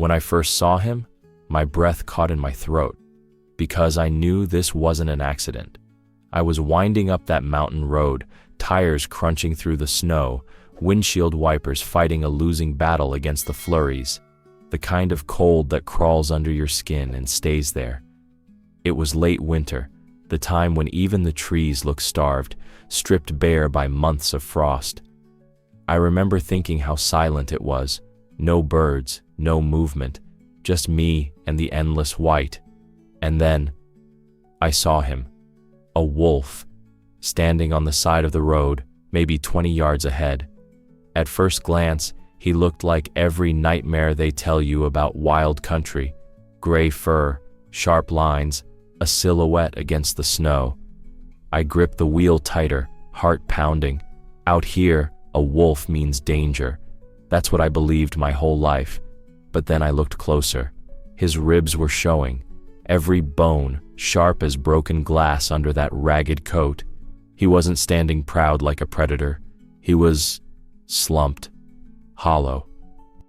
When I first saw him, my breath caught in my throat, because I knew this wasn't an accident. I was winding up that mountain road, tires crunching through the snow, windshield wipers fighting a losing battle against the flurries, the kind of cold that crawls under your skin and stays there. It was late winter, the time when even the trees look starved, stripped bare by months of frost. I remember thinking how silent it was, no birds, no movement, just me and the endless white. And then, I saw him, a wolf, standing on the side of the road, maybe 20 yards ahead. At first glance, he looked like every nightmare they tell you about wild country, gray fur, sharp lines, a silhouette against the snow. I gripped the wheel tighter, heart pounding. Out here, a wolf means danger. That's what I believed my whole life. But then I looked closer. His ribs were showing, every bone sharp as broken glass under that ragged coat. He wasn't standing proud like a predator. He was slumped, hollow.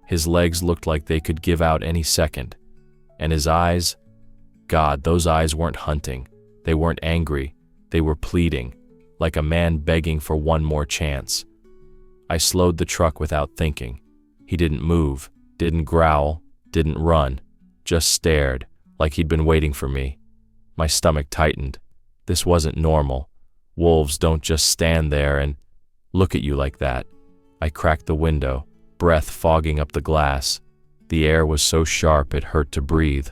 His legs looked like they could give out any second. And his eyes, God, those eyes weren't hunting. They weren't angry. They were pleading, like a man begging for one more chance. I slowed the truck without thinking. He didn't move, didn't growl, didn't run, just stared, like he'd been waiting for me. My stomach tightened. This wasn't normal. Wolves don't just stand there and look at you like that. I cracked the window, breath fogging up the glass. The air was so sharp it hurt to breathe.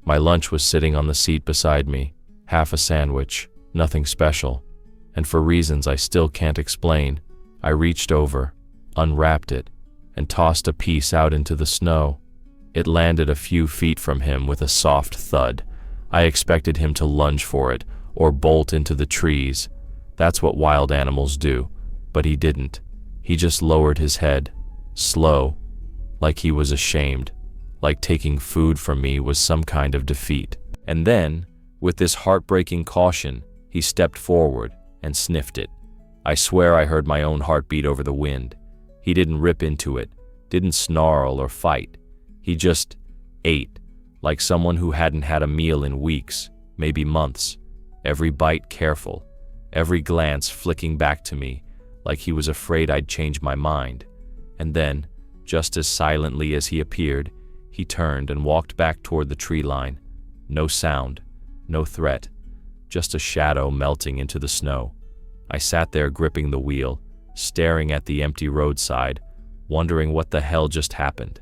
My lunch was sitting on the seat beside me, half a sandwich, nothing special. And for reasons I still can't explain, I reached over, unwrapped it, and tossed a piece out into the snow. It landed a few feet from him with a soft thud. I expected him to lunge for it, or bolt into the trees. That's what wild animals do, but he didn't. He just lowered his head, slow, like he was ashamed, like taking food from me was some kind of defeat. And then, with this heartbreaking caution, he stepped forward and sniffed it. I swear I heard my own heartbeat over the wind. He didn't rip into it, didn't snarl or fight. He just ate, like someone who hadn't had a meal in weeks, maybe months. Every bite careful, every glance flicking back to me, like he was afraid I'd change my mind. And then, just as silently as he appeared, he turned and walked back toward the tree line. No sound, no threat, just a shadow melting into the snow. I sat there gripping the wheel, staring at the empty roadside, wondering what the hell just happened.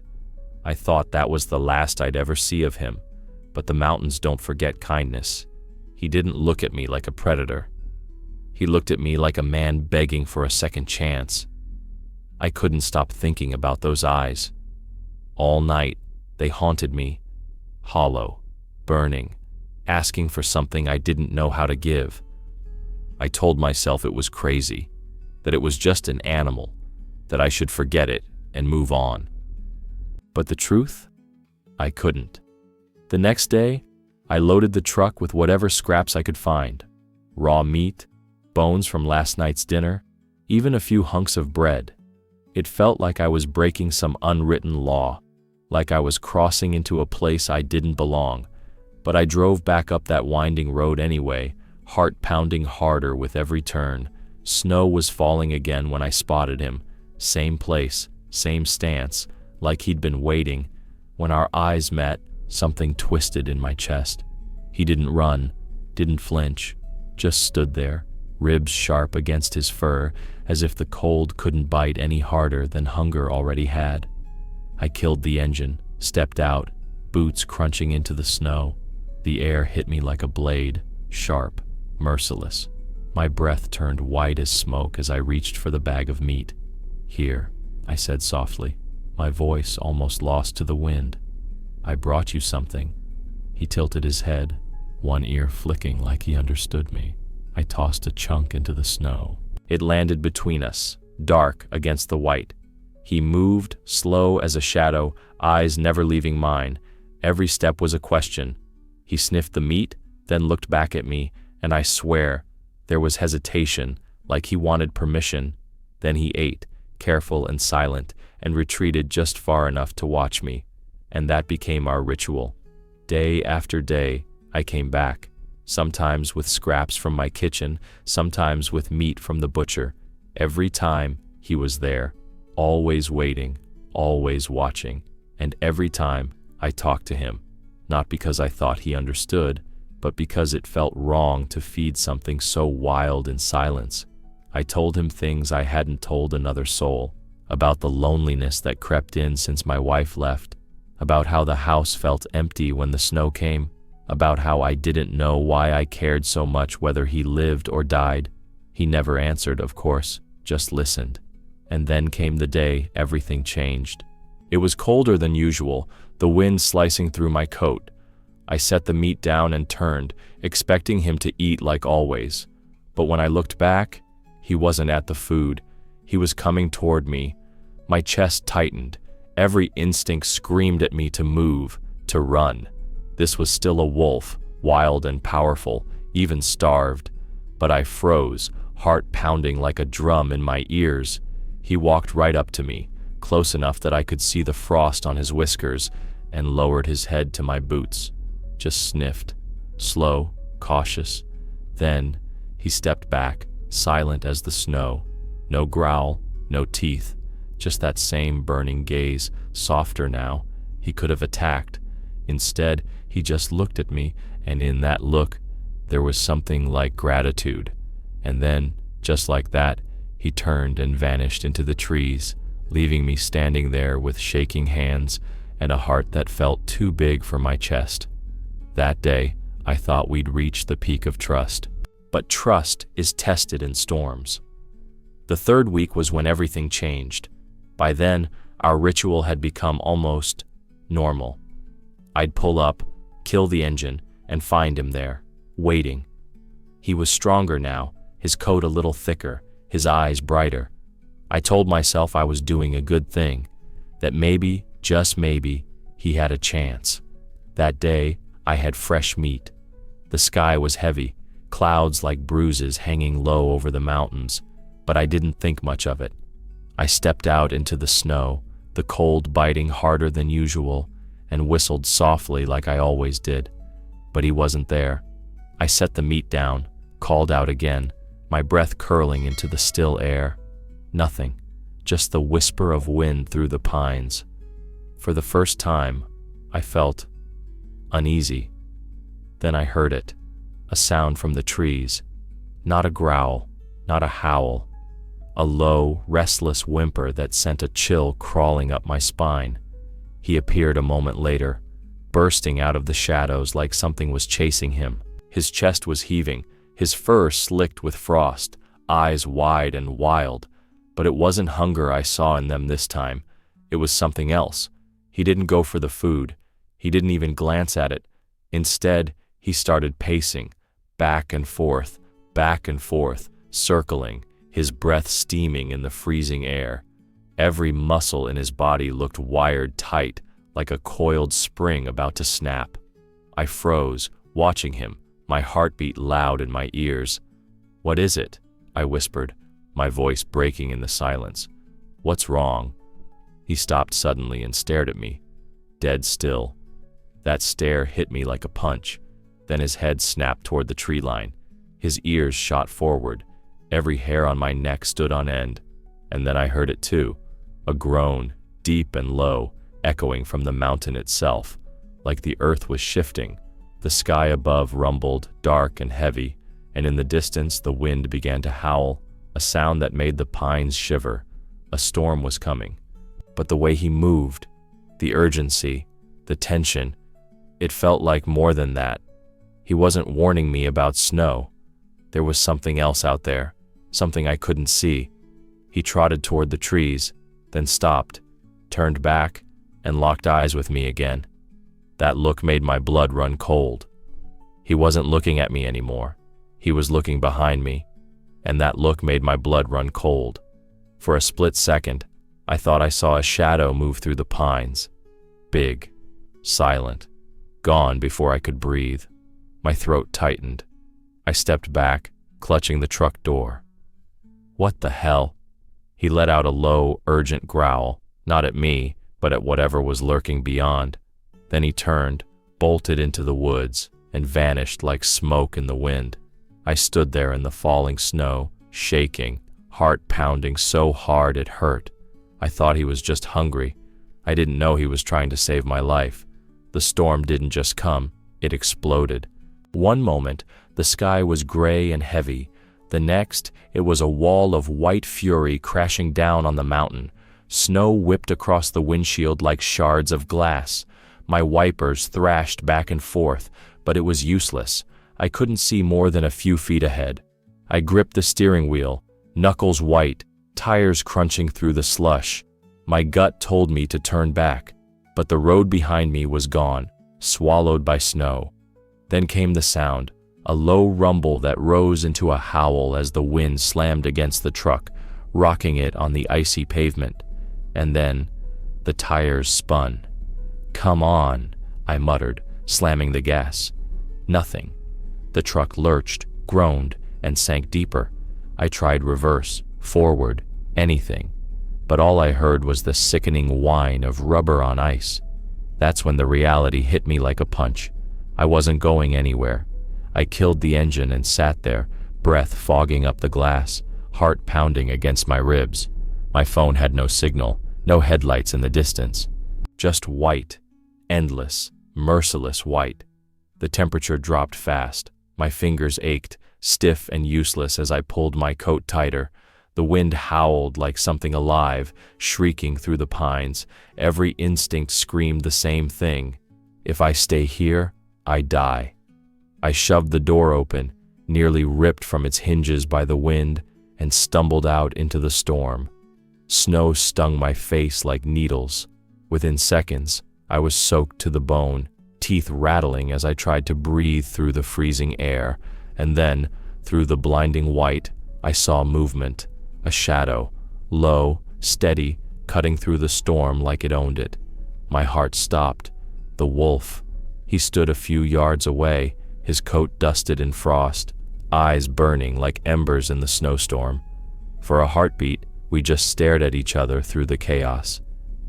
I thought that was the last I'd ever see of him, but the mountains don't forget kindness. He didn't look at me like a predator. He looked at me like a man begging for a second chance. I couldn't stop thinking about those eyes. All night, they haunted me, hollow, burning, asking for something I didn't know how to give. I told myself it was crazy, that it was just an animal, that I should forget it and move on. But the truth? I couldn't. The next day, I loaded the truck with whatever scraps I could find. Raw meat, bones from last night's dinner, even a few hunks of bread. It felt like I was breaking some unwritten law, like I was crossing into a place I didn't belong. But I drove back up that winding road anyway, heart pounding harder with every turn. Snow was falling again when I spotted him. Same place, same stance, like he'd been waiting. When our eyes met, something twisted in my chest. He didn't run, didn't flinch, just stood there, ribs sharp against his fur, as if the cold couldn't bite any harder than hunger already had. I killed the engine, stepped out, boots crunching into the snow. The air hit me like a blade, sharp, merciless. My breath turned white as smoke as I reached for the bag of meat. "Here," I said softly, my voice almost lost to the wind. "I brought you something." He tilted his head, one ear flicking like he understood me. I tossed a chunk into the snow. It landed between us, dark against the white. He moved, slow as a shadow, eyes never leaving mine. Every step was a question. He sniffed the meat, then looked back at me, and I swear, there was hesitation, like he wanted permission. Then he ate, careful and silent, and retreated just far enough to watch me. and that became our ritual. Day after day, I came back, sometimes with scraps from my kitchen, sometimes with meat from the butcher. Every time, he was there, always waiting, always watching, and every time I talked to him, not because I thought he understood, but because it felt wrong to feed something so wild in silence. I told him things I hadn't told another soul, about the loneliness that crept in since my wife left, about how the house felt empty when the snow came, about how I didn't know why I cared so much whether he lived or died. He never answered, of course, just listened. And then came the day everything changed. It was colder than usual, the wind slicing through my coat. I set the meat down and turned, expecting him to eat like always. But when I looked back, he wasn't at the food. He was coming toward me. My chest tightened. Every instinct screamed at me to move, to run. This was still a wolf, wild and powerful, even starved. But I froze, heart pounding like a drum in my ears. He walked right up to me, close enough that I could see the frost on his whiskers, and lowered his head to my boots. Just sniffed, slow, cautious. Then he stepped back, silent as the snow. No growl, no teeth, just that same burning gaze, softer now. He could have attacked. Instead, he just looked at me, and in that look, there was something like gratitude. And then, just like that, he turned and vanished into the trees, leaving me standing there with shaking hands and a heart that felt too big for my chest. That day, I thought we'd reached the peak of trust. But trust is tested in storms. The third week was when everything changed. By then, our ritual had become almost normal. I'd pull up, kill the engine, and find him there, waiting. He was stronger now, his coat a little thicker, his eyes brighter. I told myself I was doing a good thing, that maybe, just maybe, he had a chance. That day, I had fresh meat. The sky was heavy, clouds like bruises hanging low over the mountains, but I didn't think much of it. I stepped out into the snow, the cold biting harder than usual, and whistled softly like I always did. But he wasn't there. I set the meat down, called out again, my breath curling into the still air. Nothing, just the whisper of wind through the pines. For the first time, I felt uneasy. Then I heard it, a sound from the trees. Not a growl, not a howl. A low, restless whimper that sent a chill crawling up my spine. He appeared a moment later, bursting out of the shadows like something was chasing him. His chest was heaving, his fur slicked with frost, eyes wide and wild. But it wasn't hunger I saw in them this time. It was something else. He didn't go for the food. He didn't even glance at it. Instead, he started pacing, back and forth, circling, his breath steaming in the freezing air. Every muscle in his body looked wired tight, like a coiled spring about to snap. I froze, watching him, my heartbeat loud in my ears. "What is it?" I whispered, my voice breaking in the silence. "What's wrong?" He stopped suddenly and stared at me, dead still. That stare hit me like a punch. Then his head snapped toward the tree line. His ears shot forward. Every hair on my neck stood on end. And then I heard it too, a groan, deep and low, echoing from the mountain itself, like the earth was shifting. The sky above rumbled, dark and heavy, and in the distance the wind began to howl, a sound that made the pines shiver. A storm was coming. But the way he moved, the urgency, the tension, it felt like more than that. He wasn't warning me about snow. There was something else out there, something I couldn't see. He trotted toward the trees, then stopped, turned back, and locked eyes with me again. That look made my blood run cold. He wasn't looking at me anymore. He was looking behind me, and that look made my blood run cold. For a split second, I thought I saw a shadow move through the pines. Big, silent, gone before I could breathe. My throat tightened. I stepped back, clutching the truck door. "What the hell?" He let out a low, urgent growl, not at me, but at whatever was lurking beyond. Then he turned, bolted into the woods, and vanished like smoke in the wind. I stood there in the falling snow, shaking, heart pounding so hard it hurt. I thought he was just hungry. I didn't know he was trying to save my life. The storm didn't just come, it exploded. One moment, the sky was gray and heavy. The next, it was a wall of white fury crashing down on the mountain. Snow whipped across the windshield like shards of glass. My wipers thrashed back and forth, but it was useless. I couldn't see more than a few feet ahead. I gripped the steering wheel, knuckles white, tires crunching through the slush. My gut told me to turn back, but the road behind me was gone, swallowed by snow. Then came the sound, a low rumble that rose into a howl as the wind slammed against the truck, rocking it on the icy pavement. And then, the tires spun. "Come on," I muttered, slamming the gas. Nothing. The truck lurched, groaned, and sank deeper. I tried reverse, forward, anything. But all I heard was the sickening whine of rubber on ice. That's when the reality hit me like a punch. I wasn't going anywhere. I killed the engine and sat there, breath fogging up the glass, heart pounding against my ribs. My phone had no signal, no headlights in the distance. Just white, endless, merciless white. The temperature dropped fast. My fingers ached, stiff and useless as I pulled my coat tighter. The wind howled like something alive, shrieking through the pines. Every instinct screamed the same thing. If I stay here, I die. I shoved the door open, nearly ripped from its hinges by the wind, and stumbled out into the storm. Snow stung my face like needles. Within seconds, I was soaked to the bone, teeth rattling as I tried to breathe through the freezing air. And then, through the blinding white, I saw movement, a shadow, low, steady, cutting through the storm like it owned it. My heart stopped. The wolf. He stood a few yards away, his coat dusted in frost, eyes burning like embers in the snowstorm. For a heartbeat, we just stared at each other through the chaos.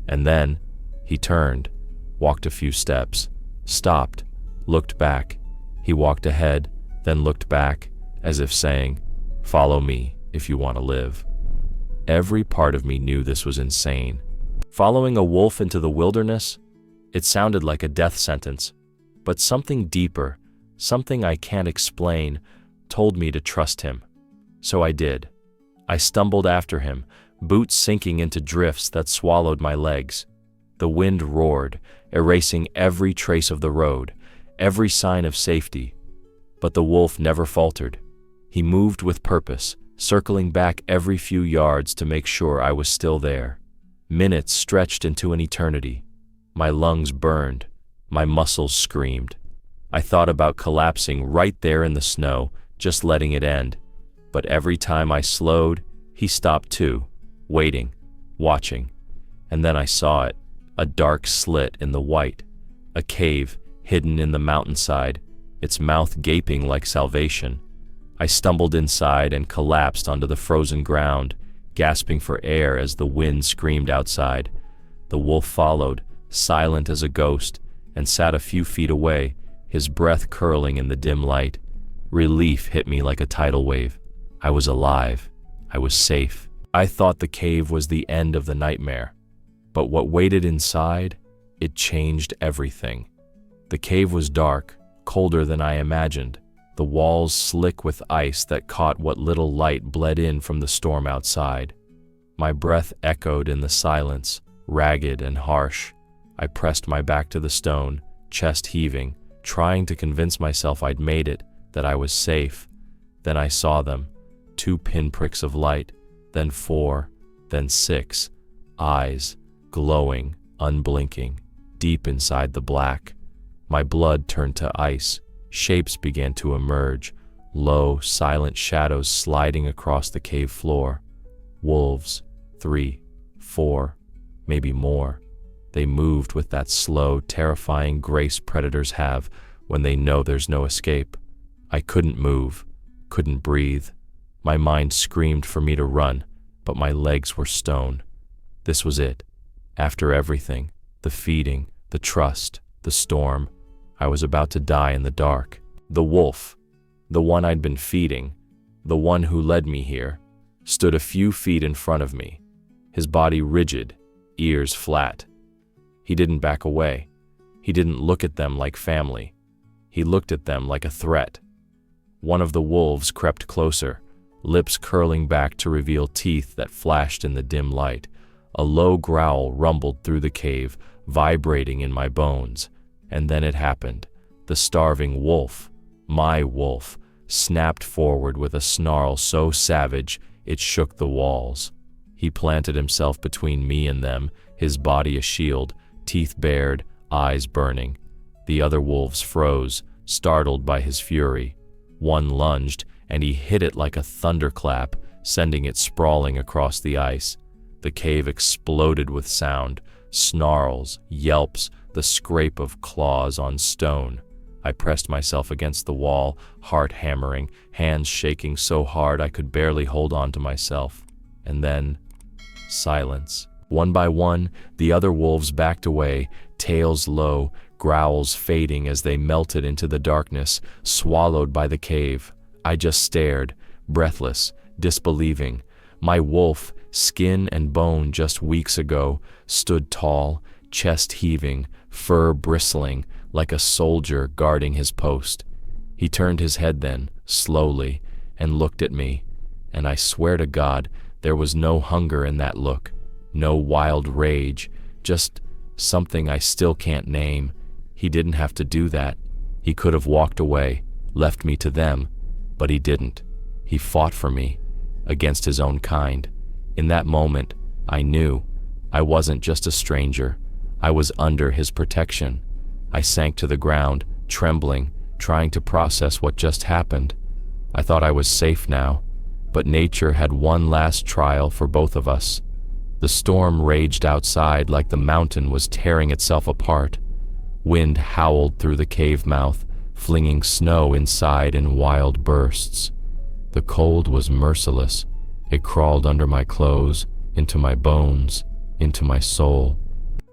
And then, he turned, walked a few steps, stopped, looked back. He walked ahead, then looked back, as if saying, "Follow me if you want to live." Every part of me knew this was insane. Following a wolf into the wilderness? It sounded like a death sentence. But something deeper, something I can't explain, told me to trust him. So I did. I stumbled after him, boots sinking into drifts that swallowed my legs. The wind roared, erasing every trace of the road, every sign of safety. But the wolf never faltered. He moved with purpose, circling back every few yards to make sure I was still there. Minutes stretched into an eternity. My lungs burned. My muscles screamed. I thought about collapsing right there in the snow, just letting it end. But every time I slowed, he stopped too, waiting, watching. And then I saw it, a dark slit in the white, a cave hidden in the mountainside, its mouth gaping like salvation. I stumbled inside and collapsed onto the frozen ground, gasping for air as the wind screamed outside. The wolf followed, silent as a ghost, and sat a few feet away, his breath curling in the dim light. Relief hit me like a tidal wave. I was alive. I was safe. I thought the cave was the end of the nightmare. But what waited inside, it changed everything. The cave was dark, colder than I imagined, the walls slick with ice that caught what little light bled in from the storm outside. My breath echoed in the silence, ragged and harsh. I pressed my back to the stone, chest heaving, trying to convince myself I'd made it, that I was safe. Then I saw them, 2 pinpricks of light, then 4, then 6, eyes, glowing, unblinking, deep inside the black. My blood turned to ice, shapes began to emerge, low, silent shadows sliding across the cave floor. Wolves, 3, 4, maybe more. They moved with that slow, terrifying grace predators have when they know there's no escape. I couldn't move, couldn't breathe. My mind screamed for me to run, but my legs were stone. This was it. After everything, the feeding, the trust, the storm. I was about to die in the dark. The wolf, the one I'd been feeding, the one who led me here, stood a few feet in front of me, his body rigid, ears flat. He didn't back away. He didn't look at them like family. He looked at them like a threat. One of the wolves crept closer, lips curling back to reveal teeth that flashed in the dim light. A low growl rumbled through the cave, vibrating in my bones. And then it happened. The starving wolf, my wolf, snapped forward with a snarl so savage it shook the walls. He planted himself between me and them, his body a shield, teeth bared, eyes burning. The other wolves froze, startled by his fury. One lunged, and he hit it like a thunderclap, sending it sprawling across the ice. The cave exploded with sound, snarls, yelps, the scrape of claws on stone. I pressed myself against the wall, heart hammering, hands shaking so hard I could barely hold on to myself. And then, silence. One by one, the other wolves backed away, tails low, growls fading as they melted into the darkness, swallowed by the cave. I just stared, breathless, disbelieving. My wolf, skin and bone just weeks ago, stood tall, chest heaving, fur bristling, like a soldier guarding his post. He turned his head then, slowly, and looked at me, and I swear to God, there was no hunger in that look, no wild rage, just something I still can't name. He didn't have to do that. He could have walked away, left me to them, but he didn't. He fought for me, against his own kind. In that moment, I knew I wasn't just a stranger. I was under his protection. I sank to the ground, trembling, trying to process what just happened. I thought I was safe now, but nature had one last trial for both of us. The storm raged outside like the mountain was tearing itself apart. Wind howled through the cave mouth, flinging snow inside in wild bursts. The cold was merciless. It crawled under my clothes, into my bones, into my soul.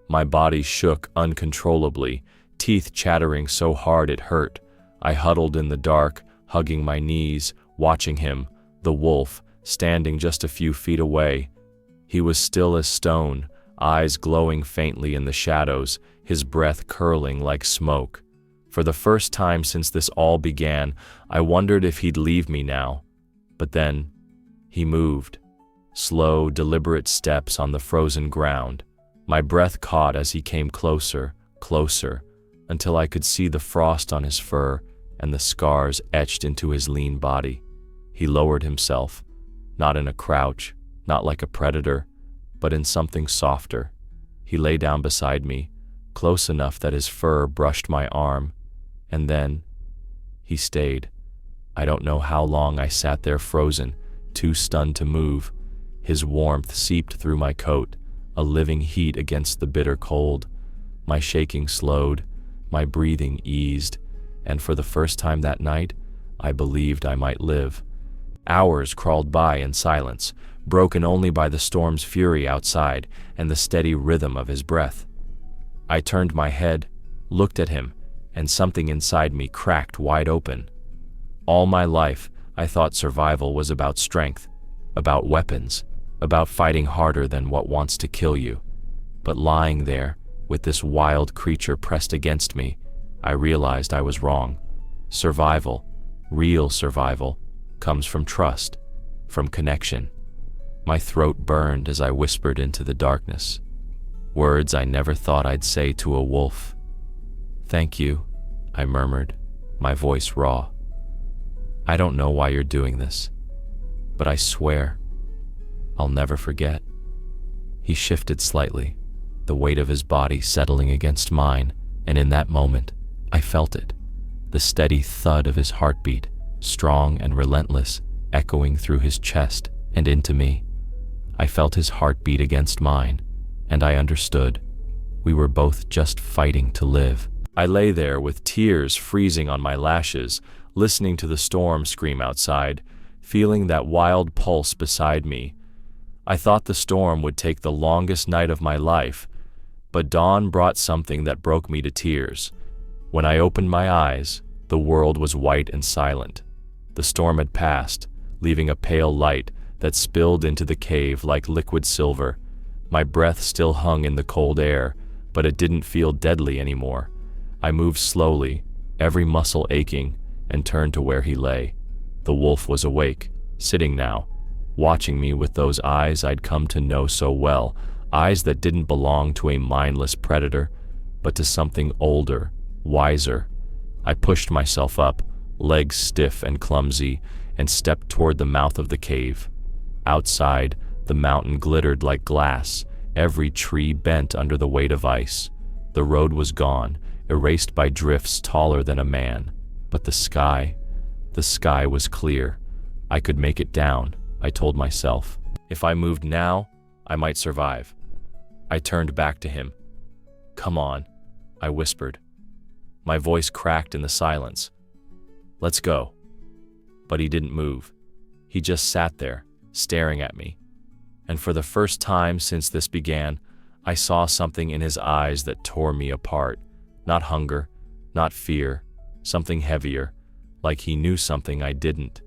My body shook uncontrollably, teeth chattering so hard it hurt. I huddled in the dark, hugging my knees, watching him, the wolf, standing just a few feet away. He was still as stone, eyes glowing faintly in the shadows, his breath curling like smoke. For the first time since this all began, I wondered if he'd leave me now. But then, he moved. Slow, deliberate steps on the frozen ground. My breath caught as he came closer, closer, until I could see the frost on his fur and the scars etched into his lean body. He lowered himself, not in a crouch, not like a predator, but in something softer. He lay down beside me, close enough that his fur brushed my arm, and then he stayed. I don't know how long I sat there frozen, too stunned to move. His warmth seeped through my coat, a living heat against the bitter cold. My shaking slowed, my breathing eased, and for the first time that night, I believed I might live. Hours crawled by in silence, broken only by the storm's fury outside and the steady rhythm of his breath. I turned my head, looked at him, and something inside me cracked wide open. All my life, I thought survival was about strength, about weapons, about fighting harder than what wants to kill you. But lying there, with this wild creature pressed against me, I realized I was wrong. Survival, real survival, comes from trust, from connection. My throat burned as I whispered into the darkness, words I never thought I'd say to a wolf. "Thank you," I murmured, my voice raw. "I don't know why you're doing this, but I swear, I'll never forget." He shifted slightly, the weight of his body settling against mine, and in that moment, I felt it, the steady thud of his heartbeat, strong and relentless, echoing through his chest and into me. I felt his heartbeat against mine, and I understood. We were both just fighting to live. I lay there with tears freezing on my lashes, listening to the storm scream outside, feeling that wild pulse beside me. I thought the storm would take the longest night of my life, But dawn brought something that broke me to tears. When I opened my eyes, the world was white and silent. The storm had passed, leaving a pale light that spilled into the cave like liquid silver. My breath still hung in the cold air, but it didn't feel deadly anymore. I moved slowly, every muscle aching, and turned to where he lay. The wolf was awake, sitting now, watching me with those eyes I'd come to know so well, eyes that didn't belong to a mindless predator, but to something older, wiser. I pushed myself up, legs stiff and clumsy, and stepped toward the mouth of the cave. Outside, the mountain glittered like glass, every tree bent under the weight of ice. The road was gone, erased by drifts taller than a man. But the sky was clear. I could make it down, I told myself. If I moved now, I might survive. I turned back to him. "Come on," I whispered. My voice cracked in the silence. "Let's go." But he didn't move. He just sat there, staring at me. And for the first time since this began, I saw something in his eyes that tore me apart. Not hunger, not fear, something heavier, like he knew something I didn't.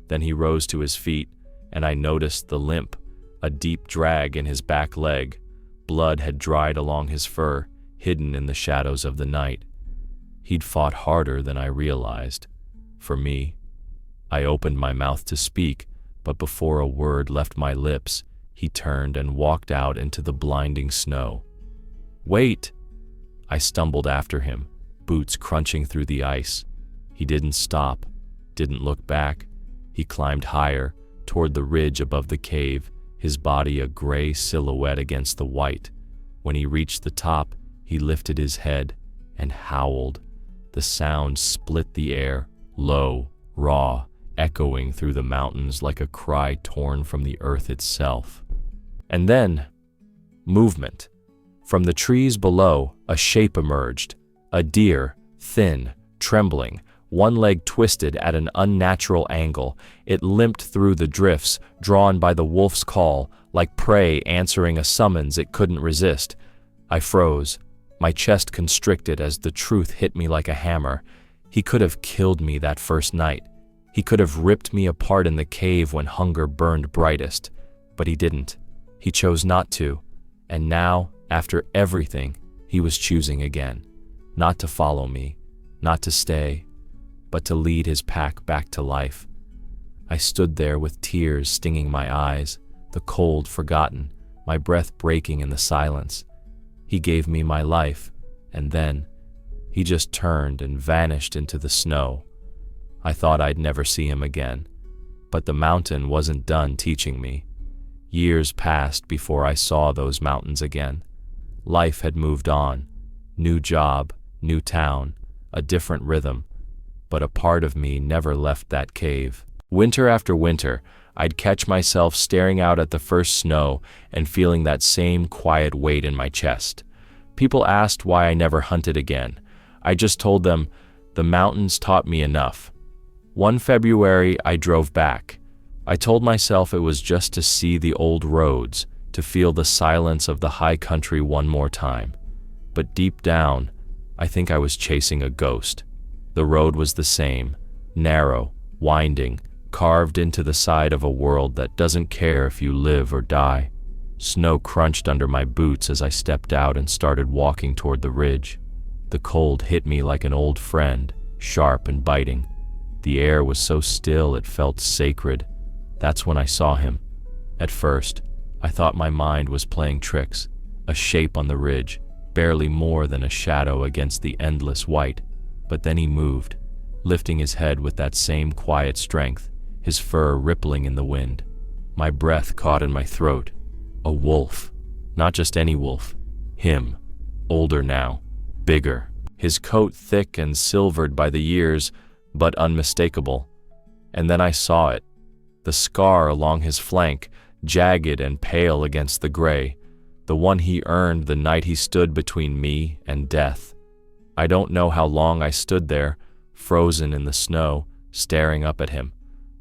Then he rose to his feet, and I noticed the limp, a deep drag in his back leg. Blood had dried along his fur, hidden in the shadows of the night. He'd fought harder than I realized. For me. I opened my mouth to speak, but before a word left my lips, he turned and walked out into the blinding snow. "Wait!" I stumbled after him, boots crunching through the ice. He didn't stop, didn't look back. He climbed higher, toward the ridge above the cave, his body a gray silhouette against the white. When he reached the top, he lifted his head and howled. The sound split the air, low, raw, echoing through the mountains like a cry torn from the earth itself. And then, movement. From the trees below, a shape emerged. A deer, thin, trembling, one leg twisted at an unnatural angle. It limped through the drifts, drawn by the wolf's call, like prey answering a summons it couldn't resist. I froze, my chest constricted as the truth hit me like a hammer. He could have killed me that first night. He could have ripped me apart in the cave when hunger burned brightest. But he didn't. He chose not to. And now, after everything, he was choosing again. Not to follow me, not to stay, but to lead his pack back to life. I stood there with tears stinging my eyes, the cold forgotten, my breath breaking in the silence. He gave me my life, and then he just turned and vanished into the snow. I thought I'd never see him again, but the mountain wasn't done teaching me. Years passed before I saw those mountains again. Life had moved on. New job, new town, a different rhythm. But a part of me never left that cave. Winter after winter, I'd catch myself staring out at the first snow and feeling that same quiet weight in my chest. People asked why I never hunted again. I just told them, the mountains taught me enough. One February, I drove back. I told myself it was just to see the old roads, to feel the silence of the high country one more time. But deep down, I think I was chasing a ghost. The road was the same, narrow, winding, carved into the side of a world that doesn't care if you live or die. Snow crunched under my boots as I stepped out and started walking toward the ridge. The cold hit me like an old friend, sharp and biting. The air was so still it felt sacred. That's when I saw him. At first, I thought my mind was playing tricks, a shape on the ridge, barely more than a shadow against the endless white. But then he moved, lifting his head with that same quiet strength, his fur rippling in the wind. My breath caught in my throat. A wolf. Not just any wolf. Him. Older now. Bigger. His coat thick and silvered by the years, but unmistakable. And then I saw it. The scar along his flank, jagged and pale against the gray. The one he earned the night he stood between me and death. I don't know how long I stood there, frozen in the snow, staring up at him.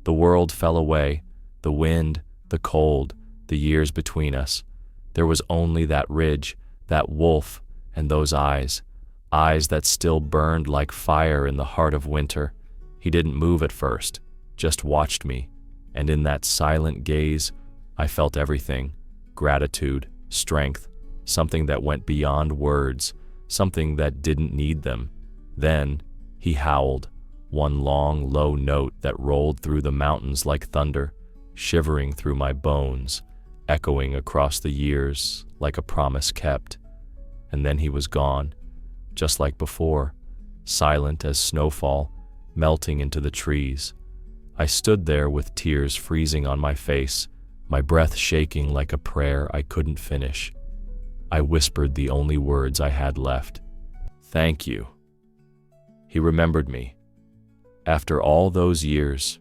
The world fell away, the wind, the cold, the years between us. There was only that ridge, that wolf, and those eyes that still burned like fire in the heart of winter. He didn't move at first, just watched me, and in that silent gaze, I felt everything: gratitude, strength, something that went beyond words, something that didn't need them. Then he howled, one long, low note that rolled through the mountains like thunder, shivering through my bones, echoing across the years like a promise kept. And then he was gone, just like before, silent as snowfall, melting into the trees. I stood there with tears freezing on my face, my breath shaking like a prayer I couldn't finish. I whispered the only words I had left: "Thank you." He remembered me. After all those years,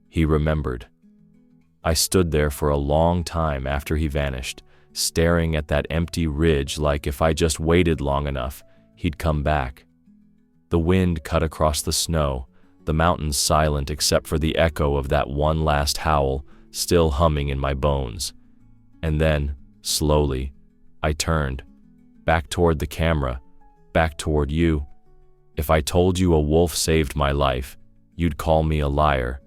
he remembered. I stood there for a long time after he vanished, staring at that empty ridge like if I just waited long enough, he'd come back. The wind cut across the snow, the mountains silent except for the echo of that one last howl still humming in my bones. And then, slowly, I turned, back toward the camera, back toward you. If I told you a wolf saved my life, you'd call me a liar.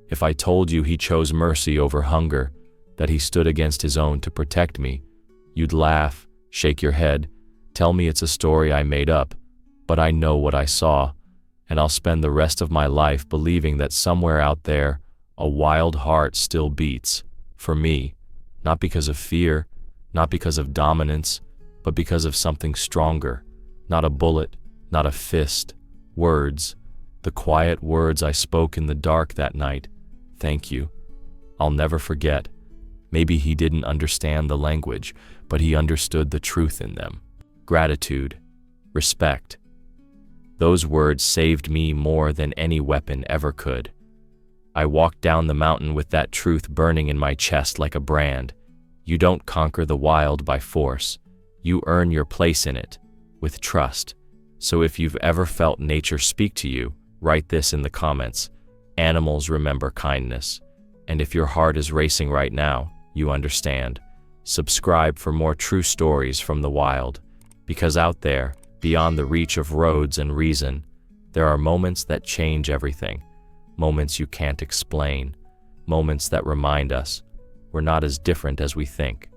If I told you he chose mercy over hunger, that he stood against his own to protect me, you'd laugh, shake your head, tell me it's a story I made up. But I know what I saw, and I'll spend the rest of my life believing that somewhere out there, a wild heart still beats, for me, not because of fear, not because of dominance, but because of something stronger, not a bullet, not a fist, words, the quiet words I spoke in the dark that night. Thank you. I'll never forget. Maybe he didn't understand the language, but he understood the truth in them. Gratitude, respect. Those words saved me more than any weapon ever could. I walked down the mountain with that truth burning in my chest like a brand. You don't conquer the wild by force. You earn your place in it, with trust. So if you've ever felt nature speak to you, write this in the comments. Animals remember kindness. And if your heart is racing right now, you understand. Subscribe for more true stories from the wild. Because out there, beyond the reach of roads and reason, there are moments that change everything. Moments you can't explain. Moments that remind us we're not as different as we think.